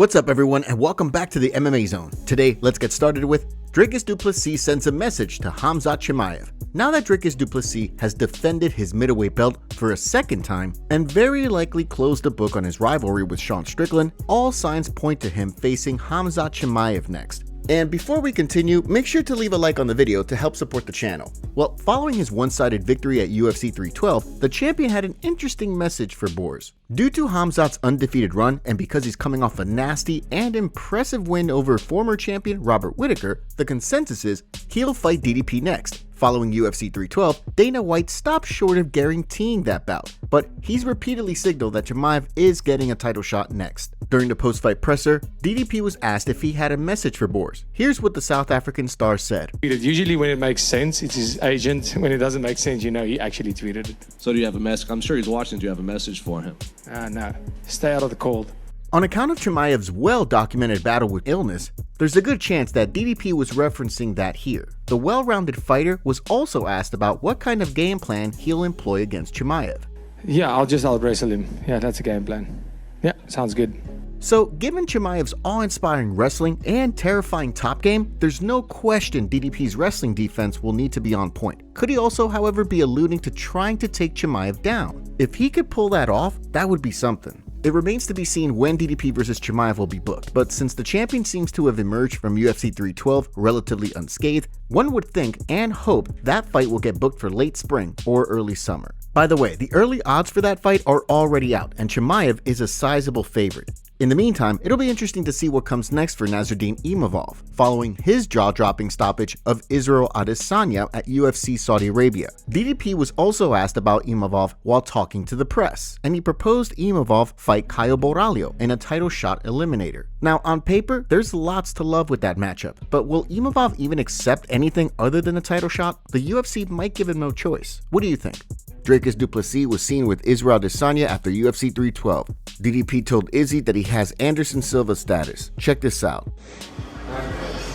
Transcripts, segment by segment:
What's up everyone and welcome back to the MMA Zone. Today, let's get started with Dricus du Plessis sends a message to Khamzat Chimaev. Now that Dricus du Plessis has defended his middleweight belt for a second time and very likely closed the book on his rivalry with Strickland, all signs point to him facing Khamzat Chimaev next. And before we continue, make sure to leave a like on the video to help support the channel. Well, following his one-sided victory at UFC 312, the champion had an interesting message for Boers. Due to Khamzat's undefeated run and because he's coming off a nasty and impressive win over former champion Robert Whittaker, the consensus is he'll fight DDP next. Following UFC 312, Dana White stopped short of guaranteeing that bout, but he's repeatedly signaled that Chimaev is getting a title shot next. During the post-fight presser, DDP was asked if he had a message for Boers. Here's what the South African star said. Usually when it makes sense, it's his agent. When it doesn't make sense, you know he actually tweeted it. So do you have a message? I'm sure he's watching. Do you have a message for him? No. Stay out of the cold. On account of Chimaev's well-documented battle with illness, there's a good chance that DDP was referencing that here. The well-rounded fighter was also asked about what kind of game plan he'll employ against Chimaev. Yeah, I'll wrestle him. Yeah, that's a game plan. Yeah, sounds good. So, given Chimaev's awe-inspiring wrestling and terrifying top game, there's no question DDP's wrestling defense will need to be on point. Could he also, however, be alluding to trying to take Chimaev down? If he could pull that off, that would be something. It remains to be seen when DDP vs Chimaev will be booked, but since the champion seems to have emerged from UFC 312 relatively unscathed, one would think and hope that fight will get booked for late spring or early summer. By the way, the early odds for that fight are already out, and Chimaev is a sizable favorite. In the meantime, it'll be interesting to see what comes next for Nasruddin Imavov, following his jaw-dropping stoppage of Israel Adesanya at UFC Saudi Arabia. DDP was also asked about Imavov while talking to the press, and he proposed Imavov fight Caio Borralho in a title shot eliminator. Now, on paper, there's lots to love with that matchup, but will Imavov even accept anything other than a title shot? The UFC might give him no choice. What do you think? Dricus du Plessis was seen with Israel Adesanya after UFC 312. DDP told Izzy that he has Anderson Silva status. Check this out.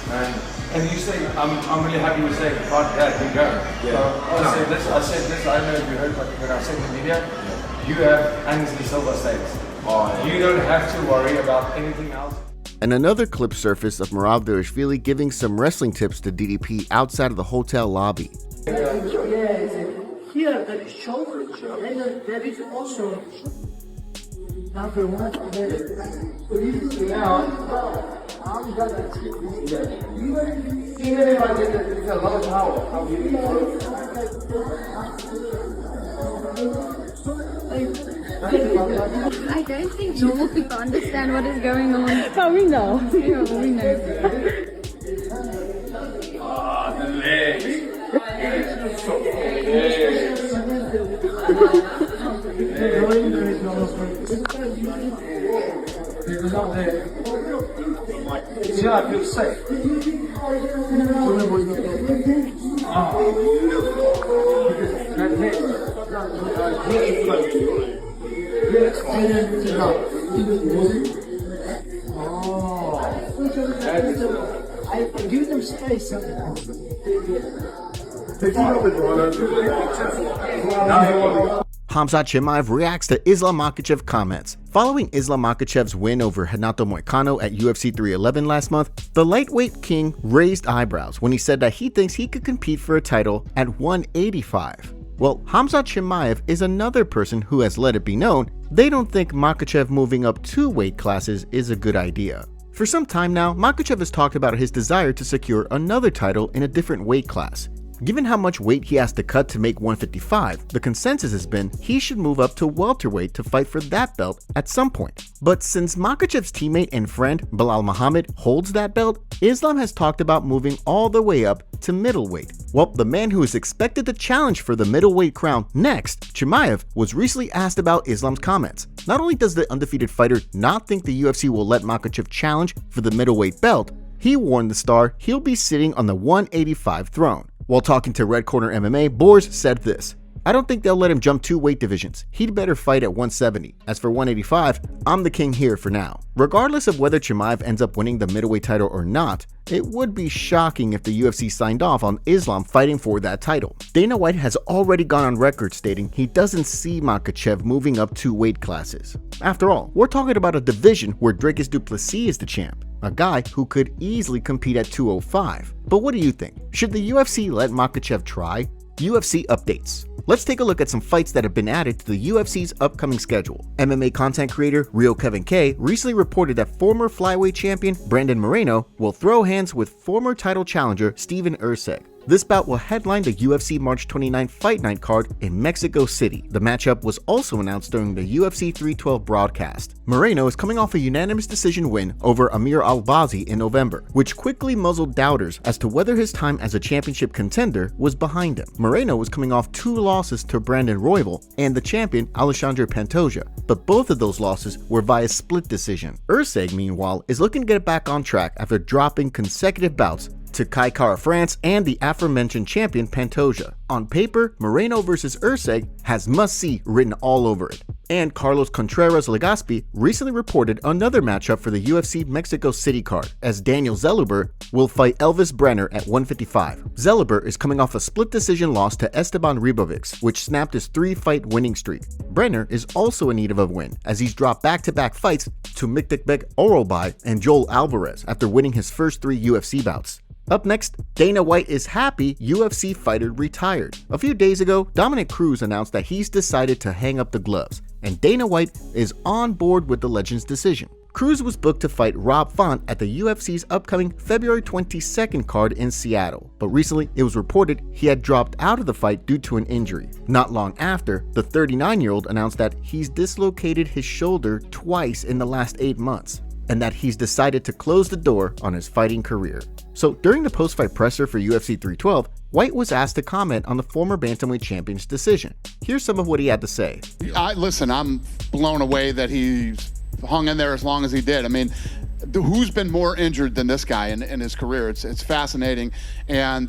And you say, I'm really happy with saying, yeah, you go. Yeah. So I said this, I don't know if you heard when I said in the media, you have Anderson Silva status. You don't have to worry about anything else. And another clip surfaced of Merab Dvalishvili giving some wrestling tips to DDP outside of the hotel lobby. Here there is shoulder, and there is also number one. Now, I'm gonna even if I get a lot of power, I don't think normal people understand what is going on. But we know. Yeah, we know. The legs. See, I feel safe. I give them space. Khamzat Chimaev reacts to Islam Makhachev comments. Following Islam Makhachev's win over Renato Moicano at UFC 311 last month, the lightweight king raised eyebrows when he said that he thinks he could compete for a title at 185. Well, Khamzat Chimaev is another person who has let it be known they don't think Makhachev moving up 2 weight classes is a good idea. For some time now, Makhachev has talked about his desire to secure another title in a different weight class. Given how much weight he has to cut to make 155, the consensus has been he should move up to welterweight to fight for that belt at some point. But since Makhachev's teammate and friend Belal Muhammed holds that belt, Islam has talked about moving all the way up to middleweight. Well, the man who is expected to challenge for the middleweight crown next, Chimaev, was recently asked about Islam's comments. Not only does the undefeated fighter not think the UFC will let Makhachev challenge for the middleweight belt, he warned the star he'll be sitting on the 185 throne. While talking to Red Corner MMA, Boers said this: I don't think they'll let him jump 2 weight divisions. He'd better fight at 170. As for 185, I'm the king here for now. Regardless of whether Chimaev ends up winning the middleweight title or not, it would be shocking if the UFC signed off on Islam fighting for that title. Dana White has already gone on record stating he doesn't see Makhachev moving up 2 weight classes. After all, we're talking about a division where Dricus du Plessis is the champ, a guy who could easily compete at 205. But what do you think? Should the UFC let Makhachev try? UFC updates. Let's take a look at some fights that have been added to the UFC's upcoming schedule. MMA content creator Real Kevin K recently reported that former flyweight champion Brandon Moreno will throw hands with former title challenger Steven Erceg. This bout will headline the UFC March 29 Fight Night card in Mexico City. The matchup was also announced during the UFC 312 broadcast. Moreno is coming off a unanimous decision win over Amir Albazi in November, which quickly muzzled doubters as to whether his time as a championship contender was behind him. Moreno was coming off 2 losses to Brandon Royval and the champion Alexandre Pantoja, but both of those losses were via split decision. Erceg, meanwhile, is looking to get back on track after dropping consecutive bouts to Kai Kara France and the aforementioned champion Pantoja. On paper, Moreno vs. Erceg has must-see written all over it. And Carlos Contreras Legaspi recently reported another matchup for the UFC Mexico City card, as Daniel Zeluber will fight Elvis Brenner at 155. Zeluber is coming off a split decision loss to Esteban Ribovics, which snapped his 3-fight winning streak. Brenner is also in need of a win, as he's dropped back-to-back fights to Miktekbek Orolbai and Joel Alvarez after winning his first 3 UFC bouts. Up next, Dana White is happy UFC fighter retired. A few days ago, Dominic Cruz announced that he's decided to hang up the gloves, and Dana White is on board with the legend's decision. Cruz was booked to fight Rob Font at the UFC's upcoming February 22nd card in Seattle, but recently it was reported he had dropped out of the fight due to an injury. Not long after, the 39-year-old announced that he's dislocated his shoulder twice in the last 8 months, and that he's decided to close the door on his fighting career. So during the post-fight presser for UFC 312, White was asked to comment on the former bantamweight champion's decision. Here's some of what he had to say. Listen, I'm blown away that he's hung in there as long as he did. I mean, who's been more injured than this guy in his career? It's fascinating, and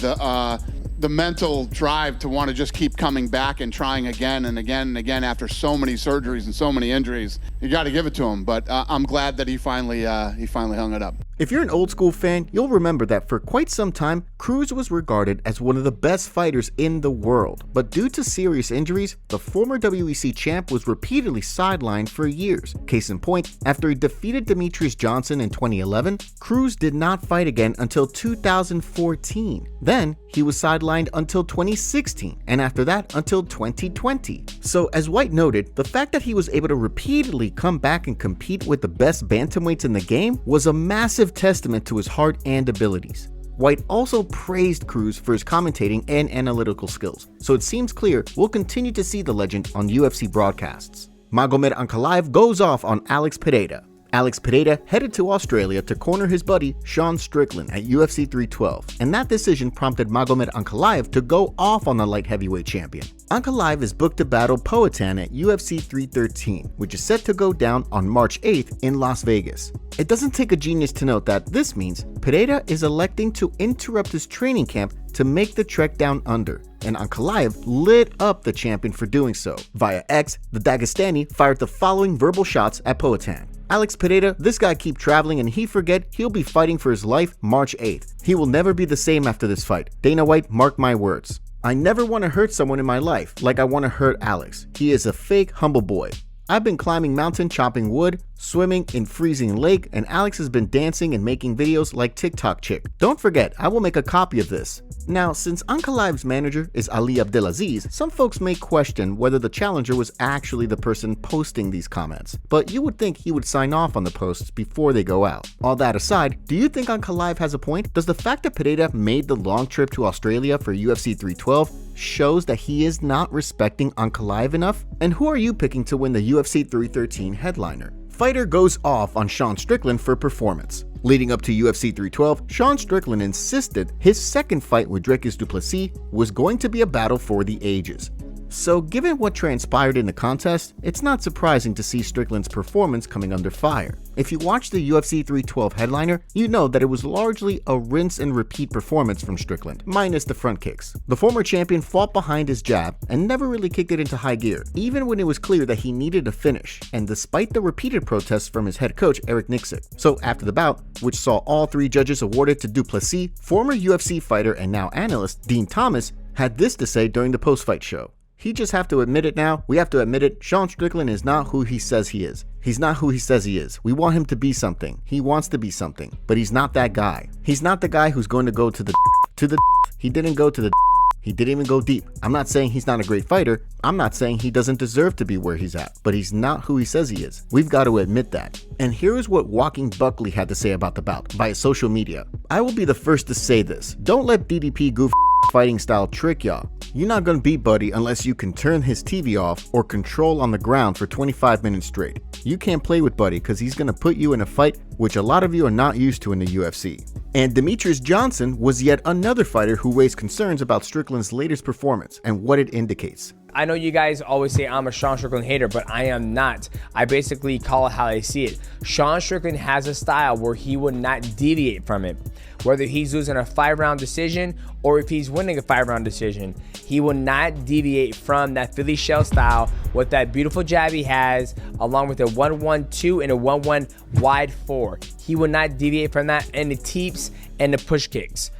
the mental drive to want to just keep coming back and trying again and again and again after so many surgeries and so many injuries. You got to give it to him, but I'm glad that he finally hung it up. If you're an old school fan, you'll remember that for quite some time, Cruz was regarded as one of the best fighters in the world. But due to serious injuries, the former WEC champ was repeatedly sidelined for years. Case in point, after he defeated Demetrius Johnson in 2011, Cruz did not fight again until 2014. Then, he was sidelined until 2016, and after that until 2020. So as White noted, the fact that he was able to repeatedly come back and compete with the best bantamweights in the game was a massive testament to his heart and abilities. White also praised Cruz for his commentating and analytical skills, so it seems clear we'll continue to see the legend on UFC broadcasts. Magomed Ankalaev goes off on Alex Pereira. Alex Pereira headed to Australia to corner his buddy Sean Strickland at UFC 312, and that decision prompted Magomed Ankalaev to go off on the light heavyweight champion. Ankalaev is booked to battle Poatan at UFC 313, which is set to go down on March 8th in Las Vegas. It doesn't take a genius to note that this means Pereira is electing to interrupt his training camp to make the trek down under, and Ankalaev lit up the champion for doing so. Via X, the Dagestani fired the following verbal shots at Poatan. Alex Pereira, this guy keep traveling and he forget he'll be fighting for his life March 8th. He will never be the same after this fight. Dana White, mark my words. I never want to hurt someone in my life like I want to hurt Alex. He is a fake humble boy. I've been climbing mountain, chopping wood, swimming in freezing lake, and Alex has been dancing and making videos like TikTok chick. Don't forget, I will make a copy of this. Now, since Ankalaev's manager is Ali Abdelaziz, some folks may question whether the challenger was actually the person posting these comments, but you would think he would sign off on the posts before they go out. All that aside, do you think Ankalaev has a point? Does the fact that Pereira made the long trip to Australia for UFC 312 shows that he is not respecting Ankalaev enough? And who are you picking to win the UFC 313 headliner? Fighter goes off on Sean Strickland for performance. Leading up to UFC 312, Sean Strickland insisted his second fight with Dricus du Plessis was going to be a battle for the ages. So given what transpired in the contest, it's not surprising to see Strickland's performance coming under fire. If you watch the UFC 312 headliner, you know that it was largely a rinse and repeat performance from Strickland, minus the front kicks. The former champion fought behind his jab and never really kicked it into high gear, even when it was clear that he needed a finish, and despite the repeated protests from his head coach Eric Nixick. So after the bout, which saw all 3 judges awarded to Du Plessis, former UFC fighter and now analyst Dean Thomas had this to say during the post-fight show. He just have to admit it now. We have to admit it. Sean Strickland is not who he says he is. He's not who he says he is. We want him to be something. He wants to be something, but he's not that guy. He's not the guy who's going to go to the He didn't go to the He didn't even go deep. I'm not saying he's not a great fighter. I'm not saying he doesn't deserve to be where he's at, but he's not who he says he is. We've got to admit that. And here is what Walking Buckley had to say about the bout via social media. I will be the first to say this. Don't let DDP goof fighting style trick y'all. You're not gonna beat Buddy unless you can turn his TV off or control on the ground for 25 minutes straight. You can't play with Buddy because he's gonna put you in a fight which a lot of you are not used to in the UFC. And Demetrius Johnson was yet another fighter who raised concerns about Strickland's latest performance and what it indicates. I know you guys always say I'm a Sean Strickland hater, but I am not. I basically call it how I see it. Sean Strickland has a style where he would not deviate from it. Whether he's losing a 5-round decision or if he's winning a 5-round decision, he will not deviate from that Philly shell style with that beautiful jab he has, along with a 1-1-2 and a 1-1 wide 4. He will not deviate from that, and the teeps and the push kicks.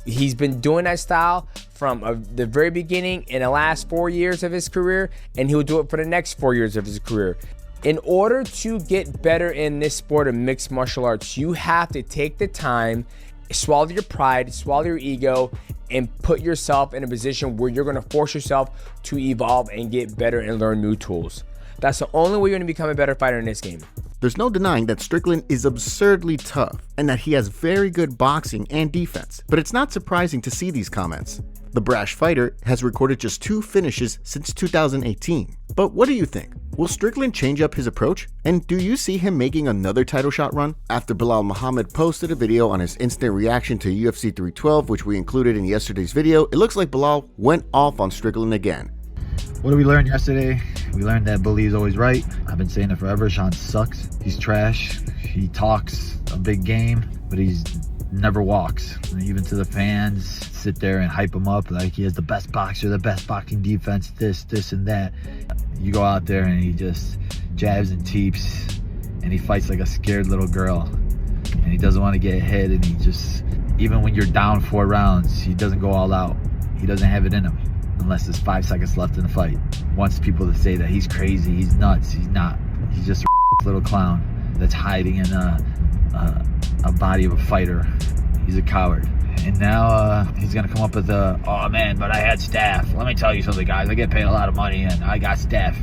He's been doing that style from the very beginning in the last 4 years of his career, and he'll do it for the next 4 years of his career. In order to get better in this sport of mixed martial arts, you have to take the time, swallow your pride, swallow your ego, and put yourself in a position where you're going to force yourself to evolve and get better and learn new tools. That's the only way you're going to become a better fighter in this game. There's no denying that Strickland is absurdly tough and that he has very good boxing and defense, but it's not surprising to see these comments. The brash fighter has recorded just 2 finishes since 2018. But what do you think? Will Strickland change up his approach? And do you see him making another title shot run? After Belal Muhammed posted a video on his instant reaction to UFC 312, which we included in yesterday's video, it looks like Belal went off on Strickland again. What did we learn yesterday? We learned that Bully is always right. I've been saying it forever. Sean sucks. He's trash. He talks a big game, but he's never walks. And even to the fans, sit there and hype him up like he is the best boxer, the best boxing defense, this, and that. You go out there and he just jabs and teeps, and he fights like a scared little girl. And he doesn't want to get hit, and he just, even when you're down 4 rounds, he doesn't go all out. He doesn't have it in him. Unless there's 5 seconds left in the fight. Wants people to say that he's crazy, he's nuts. He's not. He's just a little clown that's hiding in a body of a fighter. He's a coward. And now he's gonna come up with oh man, but I had staff. Let me tell you something, guys. I get paid a lot of money and I got staff.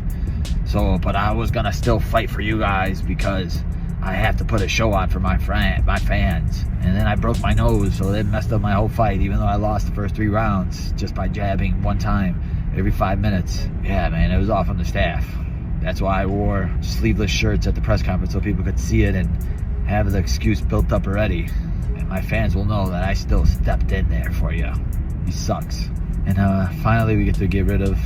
So, but I was gonna still fight for you guys because I have to put a show on for my fans. And then I broke my nose, so it messed up my whole fight, even though I lost the first 3 rounds just by jabbing 1 time every 5 minutes. Yeah, man, it was all from the staff. That's why I wore sleeveless shirts at the press conference so people could see it and have the excuse built up already. And my fans will know that I still stepped in there for you. He sucks. And finally, we get to get rid of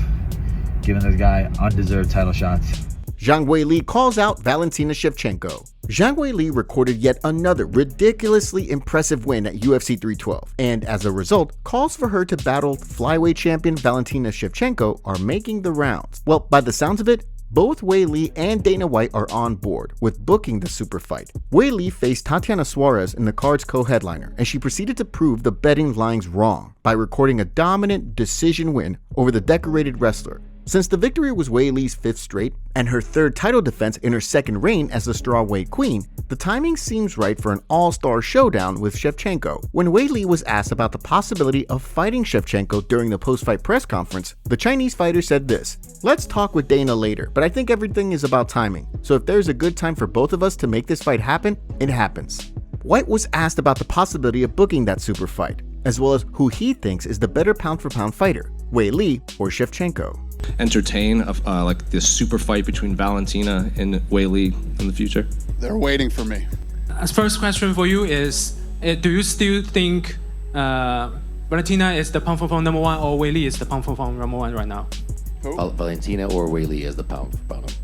giving this guy undeserved title shots. Zhang Weili calls out Valentina Shevchenko. Zhang Weili recorded yet another ridiculously impressive win at UFC 312, and as a result, calls for her to battle flyweight champion Valentina Shevchenko are making the rounds. Well, by the sounds of it, both Weili and Dana White are on board with booking the super fight. Weili faced Tatiana Suarez in the card's co-headliner, and she proceeded to prove the betting lines wrong by recording a dominant decision win over the decorated wrestler. Since the victory was Weili's 5th straight and her 3rd title defense in her 2nd reign as the strawweight queen, the timing seems right for an all-star showdown with Shevchenko. When Weili was asked about the possibility of fighting Shevchenko during the post-fight press conference, the Chinese fighter said this: "Let's talk with Dana later, but I think everything is about timing. So if there's a good time for both of us to make this fight happen, it happens." White was asked about the possibility of booking that super fight, as well as who he thinks is the better pound-for-pound fighter, Weili or Shevchenko. Entertain like this super fight between Valentina and Weili in the future? They're waiting for me. First question for you is, do you still think Valentina is the pound for pound #1 or Weili is the pound for pound #1 right now? Valentina or Weili as the pound for pound.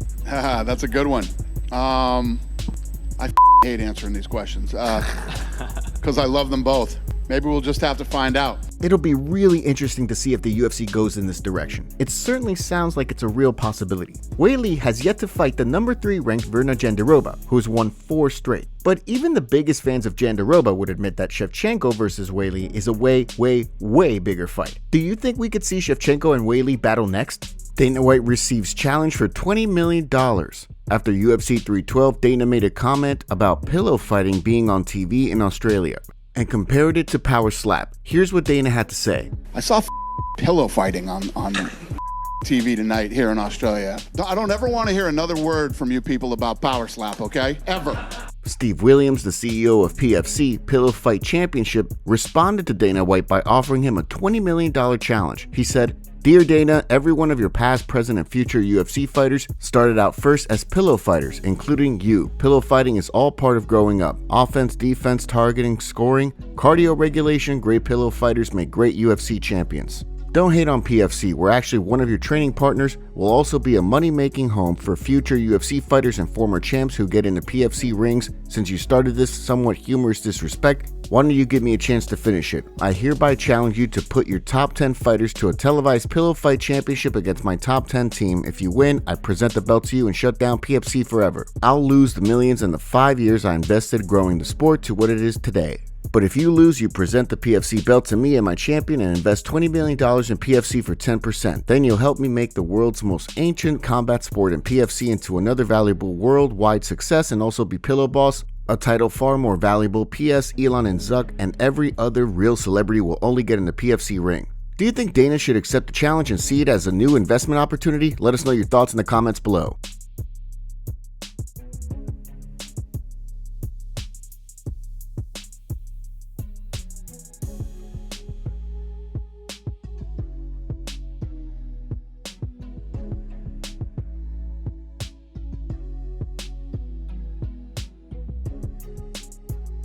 That's a good one. I hate answering these questions because I love them both. Maybe we'll just have to find out. It'll be really interesting to see if the UFC goes in this direction. It certainly sounds like it's a real possibility. Weili has yet to fight the number 3 ranked Virna Jandiroba, who has won 4 straight. But even the biggest fans of Jandiroba would admit that Shevchenko versus Weili is a way bigger fight. Do you think we could see Shevchenko and Weili battle next? Dana White receives challenge for $20 million. After UFC 312, Dana made a comment about pillow fighting being on TV in Australia and compared it to power slap. Here's what Dana had to say. I saw pillow fighting on TV tonight here in Australia. I don't ever want to hear another word from you people about power slap, okay? Ever. Steve Williams, the CEO of PFC, Pillow Fight Championship, responded to Dana White by offering him a $20 million challenge. He said, "Dear Dana, every one of your past, present, and future UFC fighters started out first as pillow fighters, including you. Pillow fighting is all part of growing up. Offense, defense, targeting, scoring, cardio regulation. Great pillow fighters make great UFC champions. Don't hate on PFC. We're actually one of your training partners. We'll also be a money-making home for future UFC fighters and former champs who get into PFC rings. Since you started this somewhat humorous disrespect, why don't you give me a chance to finish it? I hereby challenge you to put your top 10 fighters to a televised pillow fight championship against my top 10 team. If you win, I present the belt to you and shut down PFC forever. I'll lose the millions in the 5 years I invested growing the sport to what it is today. But if you lose, you present the PFC belt to me and my champion and invest $20 million in PFC for 10%. Then you'll help me make the world's most ancient combat sport in PFC into another valuable worldwide success and also be Pillow Boss, a title far more valuable. P.S. Elon and Zuck and every other real celebrity will only get in the PFC ring." Do you think Dana should accept the challenge and see it as a new investment opportunity? Let us know your thoughts in the comments below.